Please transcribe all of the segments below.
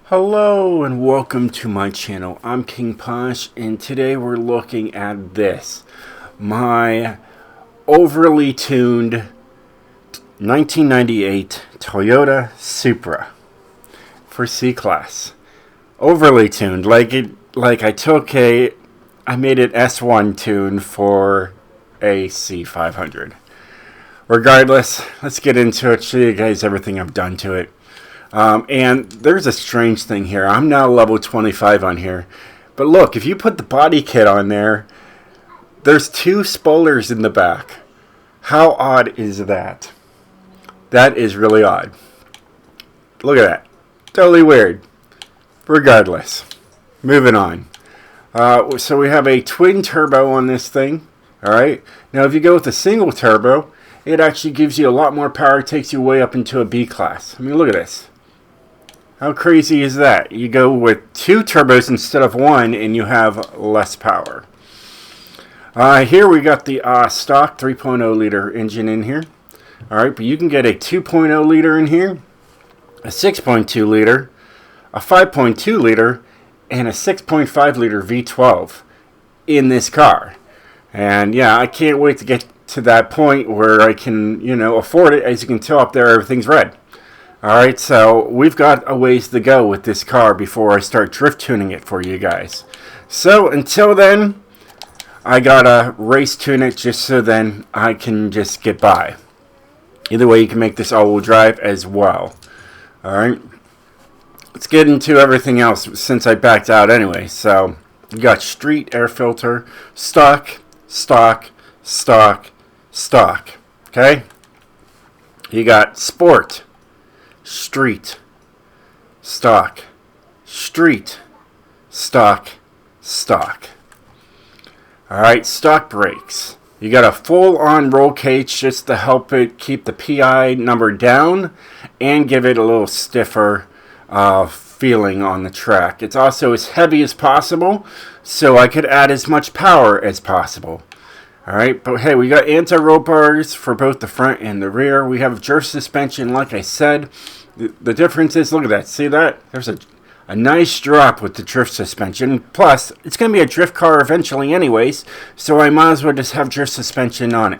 Hello and welcome to my channel. I'm King POSH and today we're looking at this. My overly tuned 1998 Toyota Supra for C-Class. Overly tuned, I made an S1 tune for a C-500. Regardless, let's get into it, show you guys everything I've done to it. And there's a strange thing here. I'm now level 25 on here. But look, if you put the body kit on there, there's two spoilers in the back. How odd is that? That is really odd. Look at that. Totally weird. Regardless. Moving on. So we have a twin turbo on this thing. Alright. Now if you go with a single turbo, it actually gives you a lot more power. It takes you way up into a B class. I mean, look at this. How crazy is that? You go with two turbos instead of one and you have less power. Here we got the stock 3.0 liter engine in here. Alright, but you can get a 2.0 liter in here, a 6.2 liter, a 5.2 liter, and a 6.5 liter V12 in this car. And yeah, I can't wait to get to that point where I can, afford it. As you can tell up there, everything's red. Alright, so we've got a ways to go with this car before I start drift tuning it for you guys. So until then, I gotta race tune it just so then I can just get by. Either way, you can make this all-wheel drive as well. Alright, let's get into everything else since I backed out anyway. So, you got street air filter, stock, stock, stock, stock. Okay? You got sport, street, stock, street, stock, stock. Alright, stock brakes. You got a full-on roll cage just to help it keep the PI number down and give it a little stiffer feeling on the track. It's also as heavy as possible, so I could add as much power as possible. Alright, but hey, we got anti-roll bars for both the front and the rear. We have drift suspension, like I said. The difference is, look at that. See that? There's a nice drop with the drift suspension. Plus, it's going to be a drift car eventually anyways, so I might as well just have drift suspension on it.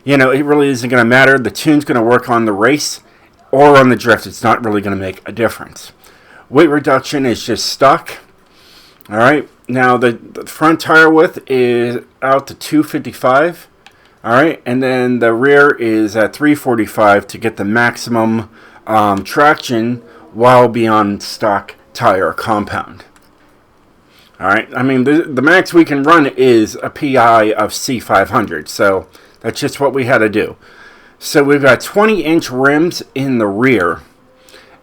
It really isn't going to matter. The tune's going to work on the race or on the drift. It's not really going to make a difference. Weight reduction is just stock. Alright, now the front tire width is out to 255. Alright, and then the rear is at 345 to get the maximum traction while beyond stock tire compound. Alright, I mean the max we can run is a PI of C-500, so that's just what we had to do. So we've got 20-inch rims in the rear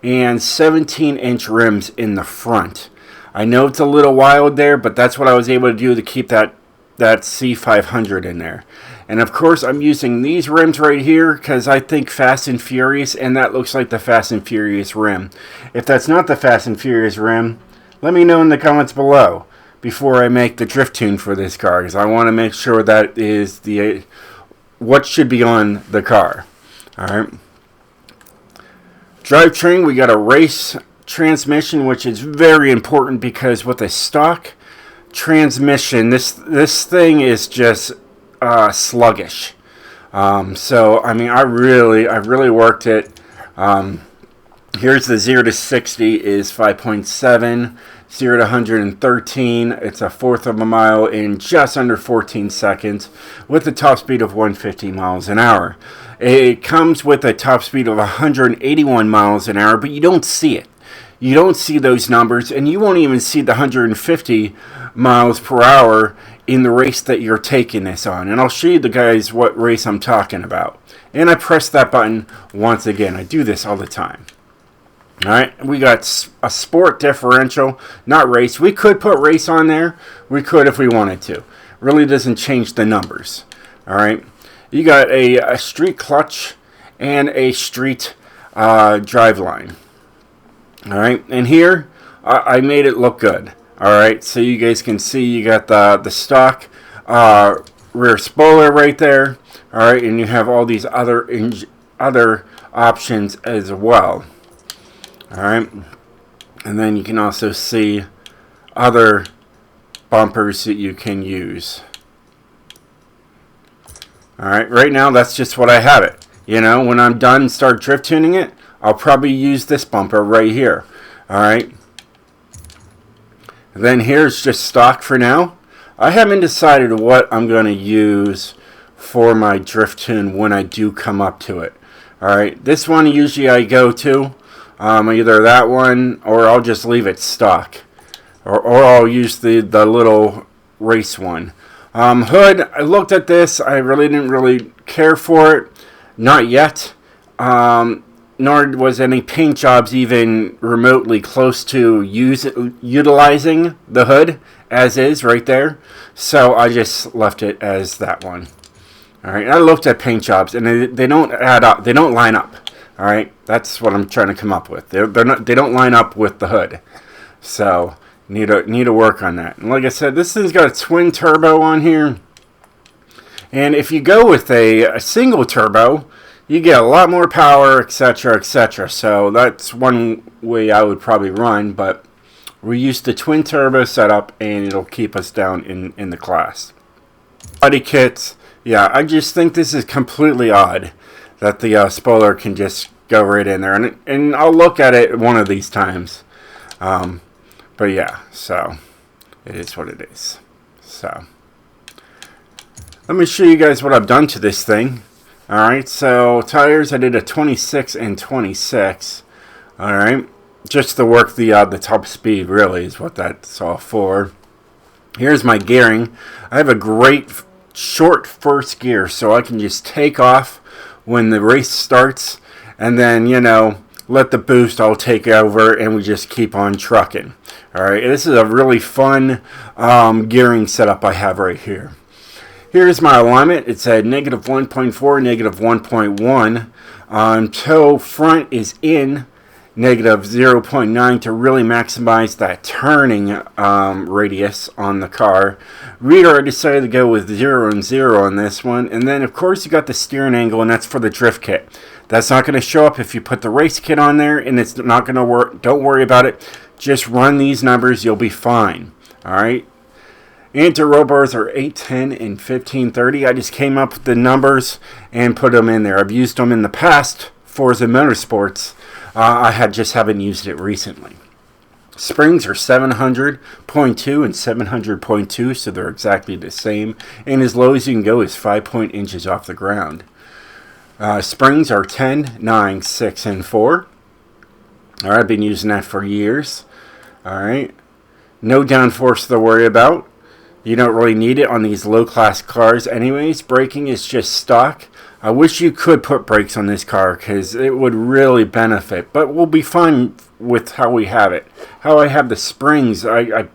and 17-inch rims in the front. I know it's a little wild there, but that's what I was able to do to keep that C-500 in there. And of course, I'm using these rims right here because I think Fast and Furious, and that looks like the Fast and Furious rim. If that's not the Fast and Furious rim, let me know in the comments below before I make the drift tune for this car, because I want to make sure that is what should be on the car. Alright. Drivetrain, we got a race transmission, which is very important because with a stock transmission, this thing is just sluggish. So I mean, I really worked it. Here's the 0 to 60 is 5.7, 0 to 113, it's a fourth of a mile in just under 14 seconds with a top speed of 150 miles an hour. It comes with a top speed of 181 miles an hour, but you don't see it. You don't see those numbers, and you won't even see the 150 miles per hour in the race that you're taking this on. And I'll show you the guys what race I'm talking about. And I press that button once again. I do this all the time. Alright, we got a sport differential, not race. We could put race on there. We could if we wanted to. Really doesn't change the numbers. Alright, you got a street clutch and a street drive line. Alright, and here I made it look good. Alright, so you guys can see you got the stock rear spoiler right there. Alright, and you have all these other options as well. Alright, And then you can also see other bumpers that you can use. Alright, right now that's just what I have it. You know, when I'm done and start drift tuning it, I'll probably use this bumper right here. Alright. Then here's just stock for now. I haven't decided what I'm going to use for my drift tune when I do come up to it. Alright, this one usually I go to. Either that one or I'll just leave it stock. Or I'll use the little race one. Hood, I looked at this. I really didn't really care for it. Not yet. Nor was any paint jobs even remotely close to utilizing the hood as is right there. So I just left it as that one. Alright, I looked at paint jobs and they don't add up. They don't line up. Alright, that's what I'm trying to come up with. They don't line up with the hood. So need to work on that. And like I said, this thing's got a twin turbo on here. And if you go with a single turbo, you get a lot more power, etc., etc. So that's one way I would probably run, but we use the twin turbo setup and it'll keep us down in the class. Body kits, yeah, I just think this is completely odd that the spoiler can just go right in there. And I'll look at it one of these times. But yeah, so it is what it is. So let me show you guys what I've done to this thing. Alright, so tires, I did a 26 and 26. Alright, just to work the top speed, really, is what that's all for. Here's my gearing. I have a great short first gear, so I can just take off when the race starts, and then, you know, let the boost all take over, and we just keep on trucking. Alright, this is a really fun gearing setup I have right here. Here's my alignment. It's at negative 1.4, negative 1.1. Toe front is in negative 0.9 to really maximize that turning radius on the car. Rear, I decided to go with 0 and 0 on this one. And then, of course, you got the steering angle, and that's for the drift kit. That's not going to show up if you put the race kit on there, and it's not going to work. Don't worry about it. Just run these numbers. You'll be fine. All right. Anti-roll bars are 810 and 1530. I just came up with the numbers and put them in there. I've used them in the past, Forza Motorsports. I haven't used it recently. Springs are 700.2 and 700.2, so they're exactly the same. And as low as you can go is 5 inches off the ground. Springs are 10, 9, 6, and 4. All right, I've been using that for years. All right. No downforce to worry about. You don't really need it on these low-class cars anyways. Braking is just stock. I wish you could put brakes on this car because it would really benefit. But we'll be fine with how we have it. How I have the springs, I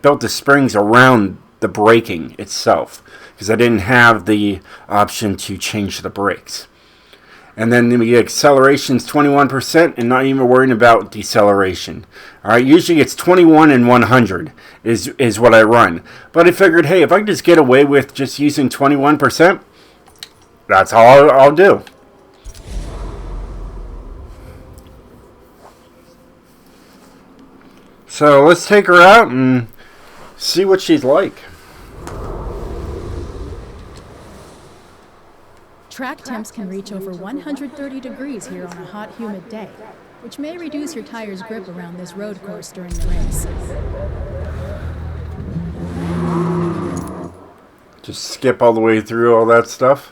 built the springs around the braking itself because I didn't have the option to change the brakes. And then the acceleration's 21% and not even worrying about deceleration. Alright, usually it's 21 and 100 is what I run. But I figured, hey, if I can just get away with just using 21%, that's all I'll do. So let's take her out and see what she's like. Track temps can reach over 130 degrees here on a hot, humid day, which may reduce your tire's grip around this road course during the race. Just skip all the way through all that stuff.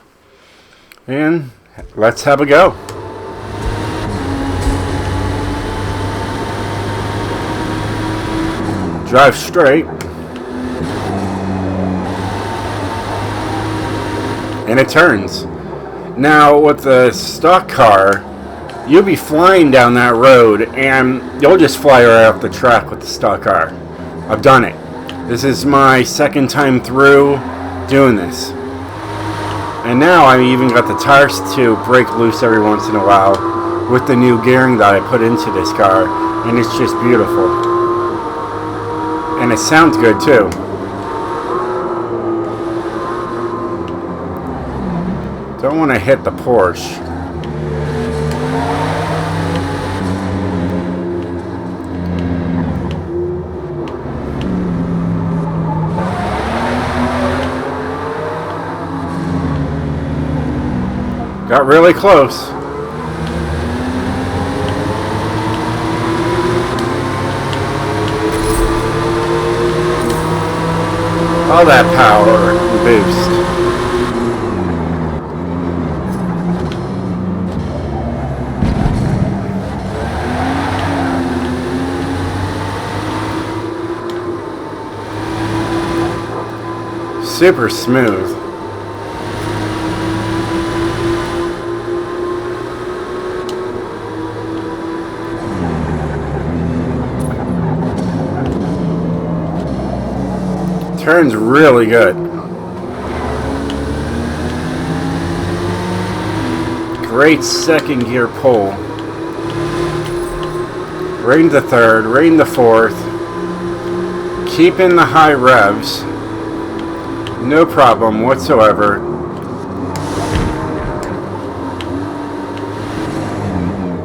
And let's have a go. Drive straight. And it turns. Now, with the stock car, you'll be flying down that road, and you'll just fly right off the track with the stock car. I've done it. This is my second time through doing this. And now I even got the tires to break loose every once in a while with the new gearing that I put into this car, and it's just beautiful. And it sounds good, too. Don't want to hit the Porsche. Got really close. All that power and boost. Super smooth. Turns really good. Great second gear pull. Right into third, right into fourth. Keeping the high revs. No problem whatsoever.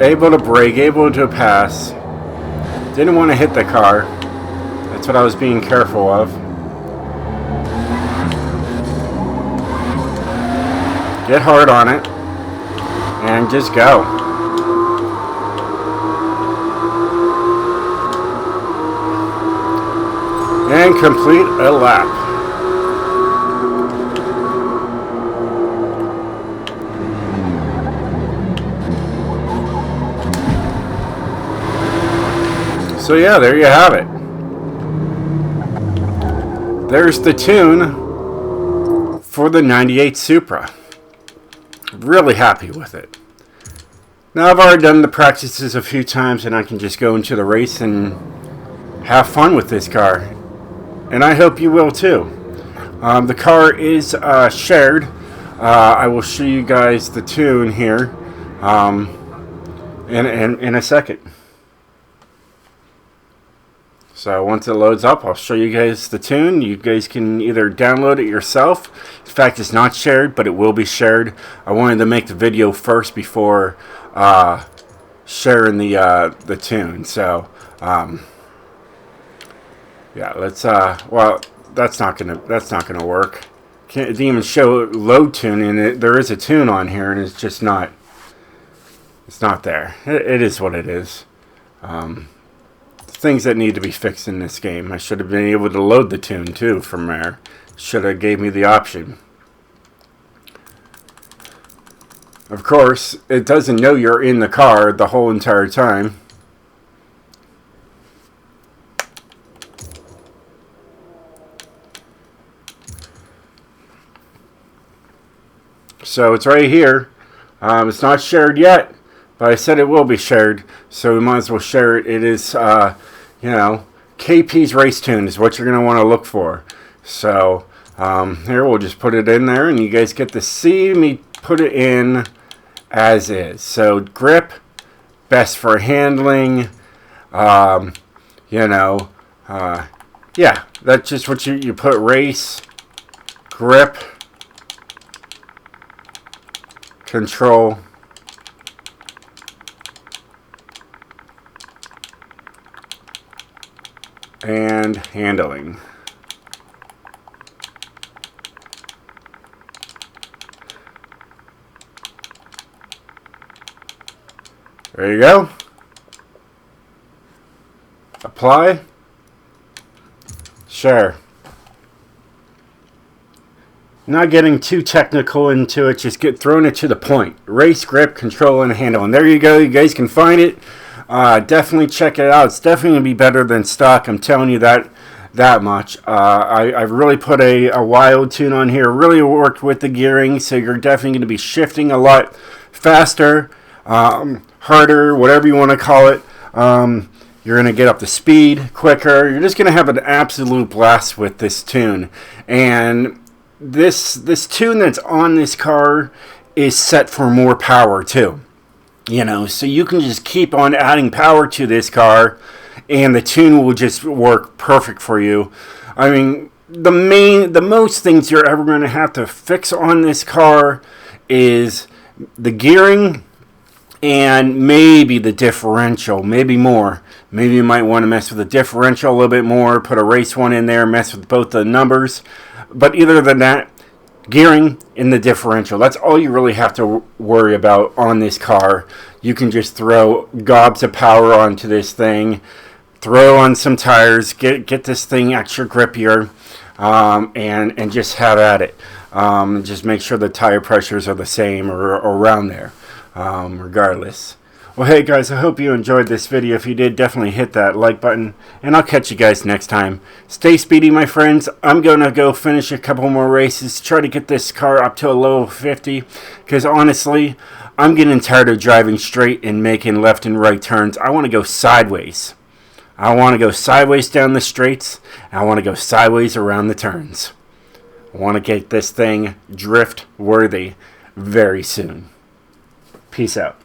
Able to brake, able to pass. Didn't want to hit the car. That's what I was being careful of. Get hard on it. And just go. And complete a lap. So yeah, there you have it. There's the tune for the 98 Supra. Really happy with it. Now I've already done the practices a few times and I can just go into the race and have fun with this car. And I hope you will too. The car is shared. I will show you guys the tune here in a second. So once it loads up, I'll show you guys the tune. You guys can either download it yourself. In fact, it's not shared, but it will be shared. I wanted to make the video first before sharing the tune. So yeah, let's. Well, that's not gonna work. Can't even show load tune, and there is a tune on here, and it's just not. It's not there. It is what it is. Things that need to be fixed in this game. I should have been able to load the tune too from there. Should have gave me the option. Of course, it doesn't know you're in the car the whole entire time. So it's right here. It's not shared yet, but I said it will be shared, so we might as well share it. It is, you know, KP's race tune is what you're going to want to look for. So here, we'll just put it in there, and you guys get to see me put it in as is. So grip, best for handling, you know, yeah, that's just what you put. Race, grip, control, and handling. There you go. Apply. Share. Not getting too technical into it, just throwing it to the point. Race, grip, control, and handle. And there you go. You guys can find it. Definitely check it out. It's definitely going to be better than stock. I'm telling you that much. I really put a wild tune on here. Really worked with the gearing, so you're definitely going to be shifting a lot faster, harder, whatever you want to call it. You're going to get up to speed quicker. You're just going to have an absolute blast with this tune. And this tune that's on this car is set for more power too. You know, so you can just keep on adding power to this car and the tune will just work perfect for you. I mean, the most things you're ever going to have to fix on this car is the gearing and maybe the differential, maybe more. Maybe you might want to mess with the differential a little bit more, put a race one in there, mess with both the numbers. But either than that, gearing in the differential. That's all you really have to worry about on this car. You can just throw gobs of power onto this thing, throw on some tires, get this thing extra grippier, and just have at it. Just make sure the tire pressures are the same or around there, regardless. Well, hey guys, I hope you enjoyed this video. If you did, definitely hit that like button, and I'll catch you guys next time. Stay speedy, my friends. I'm going to go finish a couple more races, try to get this car up to a level 50, because honestly, I'm getting tired of driving straight and making left and right turns. I want to go sideways. I want to go sideways down the straights, and I want to go sideways around the turns. I want to get this thing drift worthy very soon. Peace out.